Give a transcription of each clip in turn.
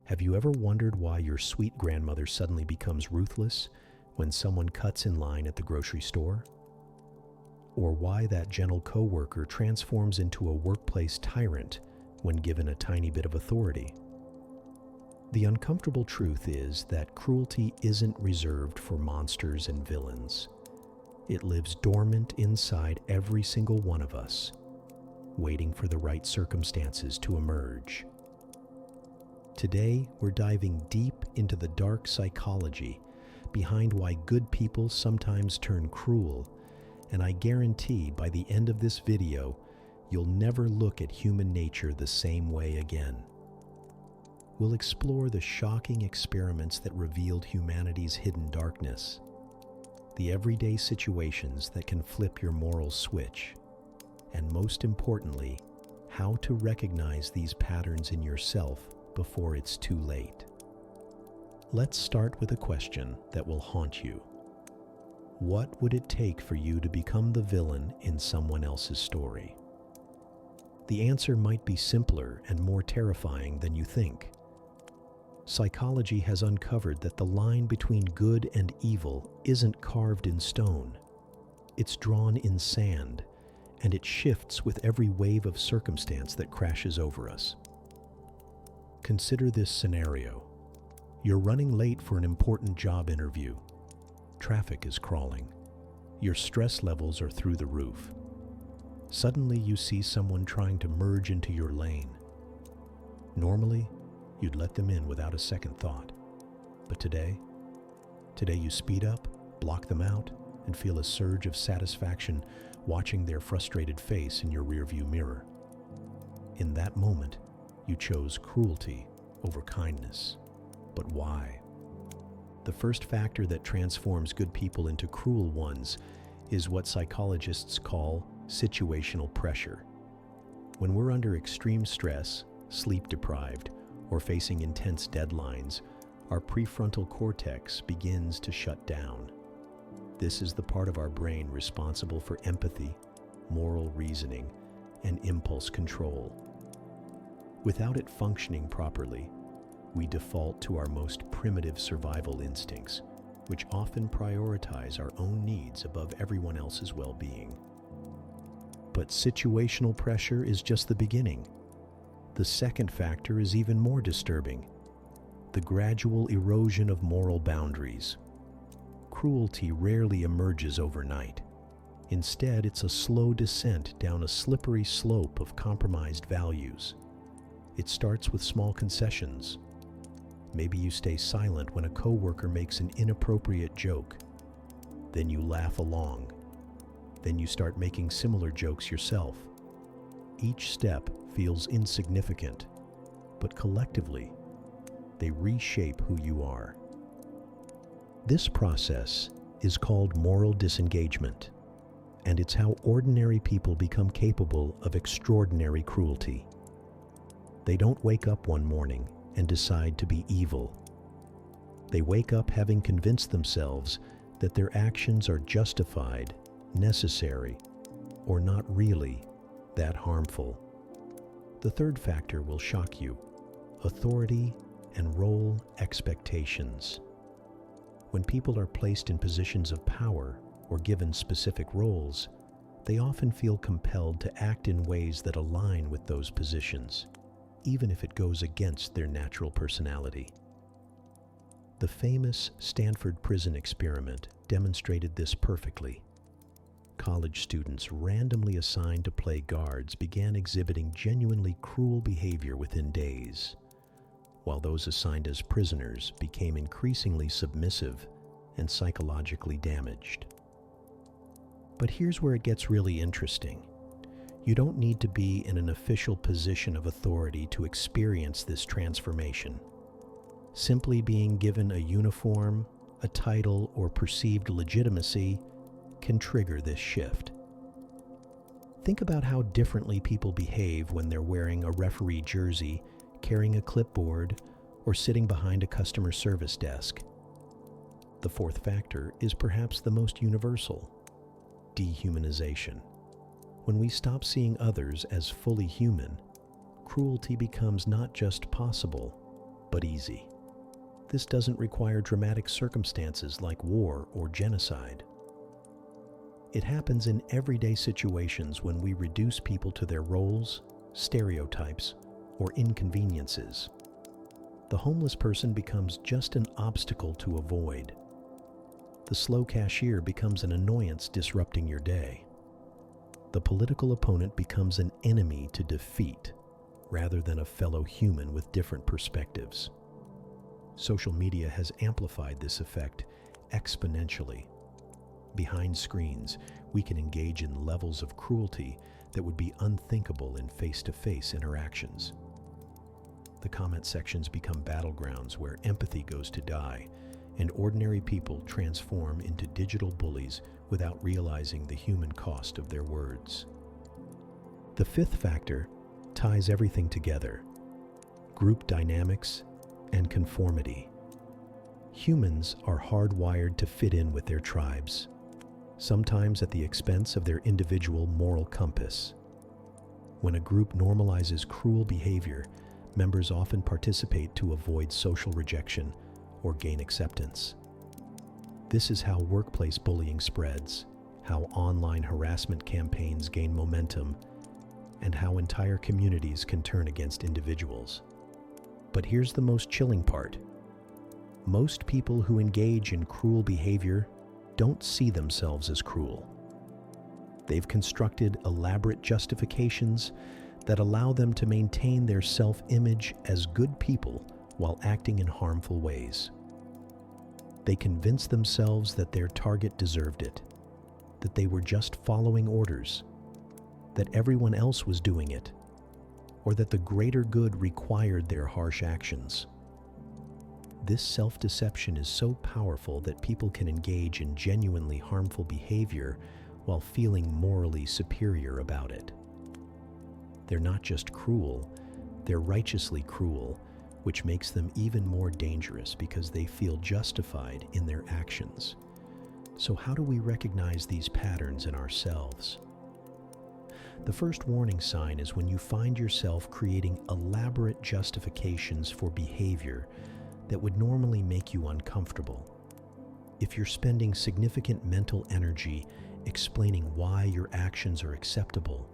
Have you ever wondered why your sweet grandmother suddenly becomes ruthless when someone cuts in line at the grocery store? Or why that gentle coworker transforms into a workplace tyrant when given a tiny bit of authority? The uncomfortable truth is that cruelty isn't reserved for monsters and villains. It lives dormant inside every single one of us, waiting for the right circumstances to emerge. Today, we're diving deep into the dark psychology behind why good people sometimes turn cruel, and I guarantee by the end of this video, you'll never look at human nature the same way again. We'll explore the shocking experiments that revealed humanity's hidden darkness, the everyday situations that can flip your moral switch, and most importantly, how to recognize these patterns in yourself before it's too late. Let's start with a question that will haunt you. What would it take for you to become the villain in someone else's story? The answer might be simpler and more terrifying than you think. Psychology has uncovered that the line between good and evil isn't carved in stone. It's drawn in sand, and it shifts with every wave of circumstance that crashes over us. Consider this scenario. You're running late for an important job interview. Traffic is crawling. Your stress levels are through the roof. Suddenly you see someone trying to merge into your lane. Normally, you'd let them in without a second thought. But today you speed up, block them out, and feel a surge of satisfaction watching their frustrated face in your rearview mirror. In that moment, you chose cruelty over kindness. But why? The first factor that transforms good people into cruel ones is what psychologists call situational pressure. When we're under extreme stress, sleep deprived, or facing intense deadlines, our prefrontal cortex begins to shut down. This is the part of our brain responsible for empathy, moral reasoning, and impulse control. Without it functioning properly, we default to our most primitive survival instincts, which often prioritize our own needs above everyone else's well-being. But situational pressure is just the beginning. The second factor is even more disturbing: the gradual erosion of moral boundaries. Cruelty rarely emerges overnight. Instead, it's a slow descent down a slippery slope of compromised values. It starts with small concessions. Maybe you stay silent when a coworker makes an inappropriate joke. Then you laugh along. Then you start making similar jokes yourself. Each step feels insignificant, but collectively, they reshape who you are. This process is called moral disengagement, and it's how ordinary people become capable of extraordinary cruelty. They don't wake up one morning and decide to be evil. They wake up having convinced themselves that their actions are justified, necessary, or not really that harmful. The third factor will shock you: authority and role expectations. When people are placed in positions of power or given specific roles, they often feel compelled to act in ways that align with those positions, even if it goes against their natural personality. The famous Stanford prison experiment demonstrated this perfectly. College students randomly assigned to play guards began exhibiting genuinely cruel behavior within days, while those assigned as prisoners became increasingly submissive and psychologically damaged. But here's where it gets really interesting. You don't need to be in an official position of authority to experience this transformation. Simply being given a uniform, a title, or perceived legitimacy can trigger this shift. Think about how differently people behave when they're wearing a referee jersey, carrying a clipboard, or sitting behind a customer service desk. The fourth factor is perhaps the most universal: dehumanization. When we stop seeing others as fully human, cruelty becomes not just possible, but easy. This doesn't require dramatic circumstances like war or genocide. It happens in everyday situations when we reduce people to their roles, stereotypes, or inconveniences. The homeless person becomes just an obstacle to avoid. The slow cashier becomes an annoyance disrupting your day. The political opponent becomes an enemy to defeat, rather than a fellow human with different perspectives. Social media has amplified this effect exponentially. Behind screens, we can engage in levels of cruelty that would be unthinkable in face-to-face interactions. The comment sections become battlegrounds where empathy goes to die, and ordinary people transform into digital bullies without realizing the human cost of their words. The fifth factor ties everything together: group dynamics and conformity. Humans are hardwired to fit in with their tribes, sometimes at the expense of their individual moral compass. When a group normalizes cruel behavior, members often participate to avoid social rejection or gain acceptance. This is how workplace bullying spreads, how online harassment campaigns gain momentum, and how entire communities can turn against individuals. But here's the most chilling part. Most people who engage in cruel behavior don't see themselves as cruel. They've constructed elaborate justifications that allow them to maintain their self-image as good people while acting in harmful ways. They convince themselves that their target deserved it, that they were just following orders, that everyone else was doing it, or that the greater good required their harsh actions. This self-deception is so powerful that people can engage in genuinely harmful behavior while feeling morally superior about it. They're not just cruel, they're righteously cruel, which makes them even more dangerous because they feel justified in their actions. So how do we recognize these patterns in ourselves? The first warning sign is when you find yourself creating elaborate justifications for behavior that would normally make you uncomfortable. If you're spending significant mental energy explaining why your actions are acceptable,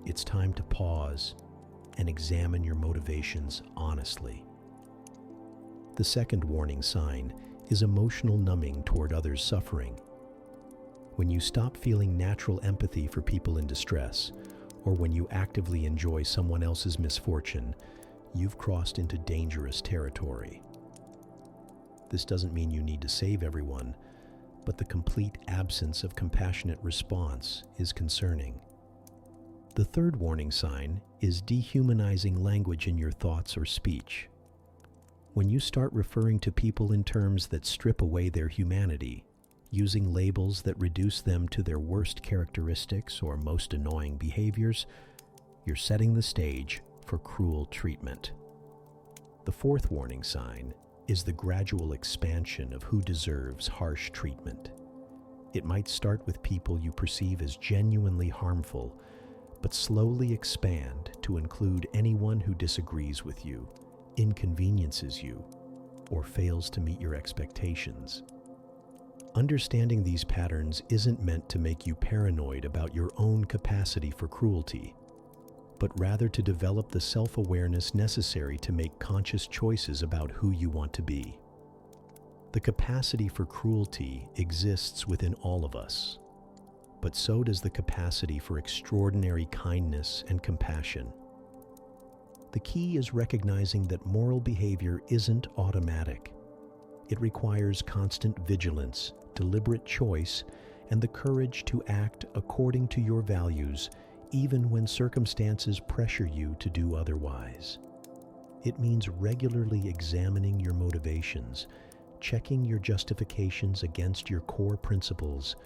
it's time to pause and examine your motivations honestly. The second warning sign is emotional numbing toward others' suffering. When you stop feeling natural empathy for people in distress, or when you actively enjoy someone else's misfortune, you've crossed into dangerous territory. This doesn't mean you need to save everyone, but the complete absence of compassionate response is concerning. The third warning sign is dehumanizing language in your thoughts or speech. When you start referring to people in terms that strip away their humanity, using labels that reduce them to their worst characteristics or most annoying behaviors, you're setting the stage for cruel treatment. The fourth warning sign is the gradual expansion of who deserves harsh treatment. It might start with people you perceive as genuinely harmful, but slowly expand to include anyone who disagrees with you, inconveniences you, or fails to meet your expectations. Understanding these patterns isn't meant to make you paranoid about your own capacity for cruelty, but rather to develop the self-awareness necessary to make conscious choices about who you want to be. The capacity for cruelty exists within all of us, but so does the capacity for extraordinary kindness and compassion. The key is recognizing that moral behavior isn't automatic. It requires constant vigilance, deliberate choice, and the courage to act according to your values, even when circumstances pressure you to do otherwise. It means regularly examining your motivations, checking your justifications against your core principles,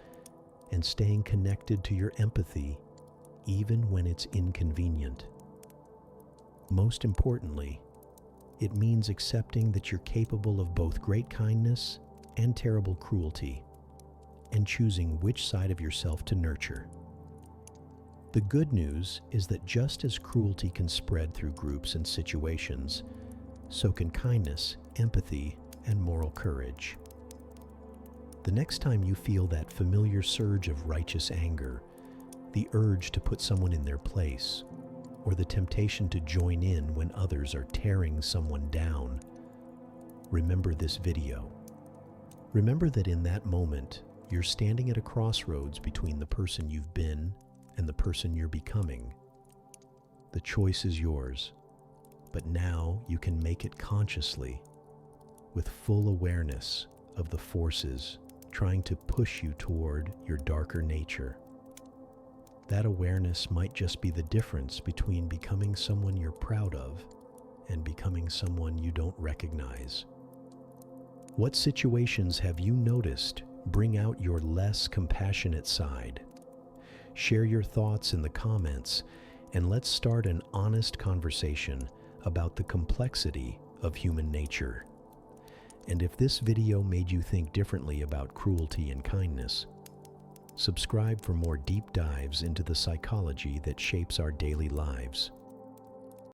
and staying connected to your empathy, even when it's inconvenient. Most importantly, it means accepting that you're capable of both great kindness and terrible cruelty, and choosing which side of yourself to nurture. The good news is that just as cruelty can spread through groups and situations, so can kindness, empathy, and moral courage. The next time you feel that familiar surge of righteous anger, the urge to put someone in their place, or the temptation to join in when others are tearing someone down, remember this video. Remember that in that moment, you're standing at a crossroads between the person you've been and the person you're becoming. The choice is yours, but now you can make it consciously, with full awareness of the forces trying to push you toward your darker nature. That awareness might just be the difference between becoming someone you're proud of and becoming someone you don't recognize. What situations have you noticed bring out your less compassionate side? Share your thoughts in the comments, and let's start an honest conversation about the complexity of human nature. And if this video made you think differently about cruelty and kindness, subscribe for more deep dives into the psychology that shapes our daily lives.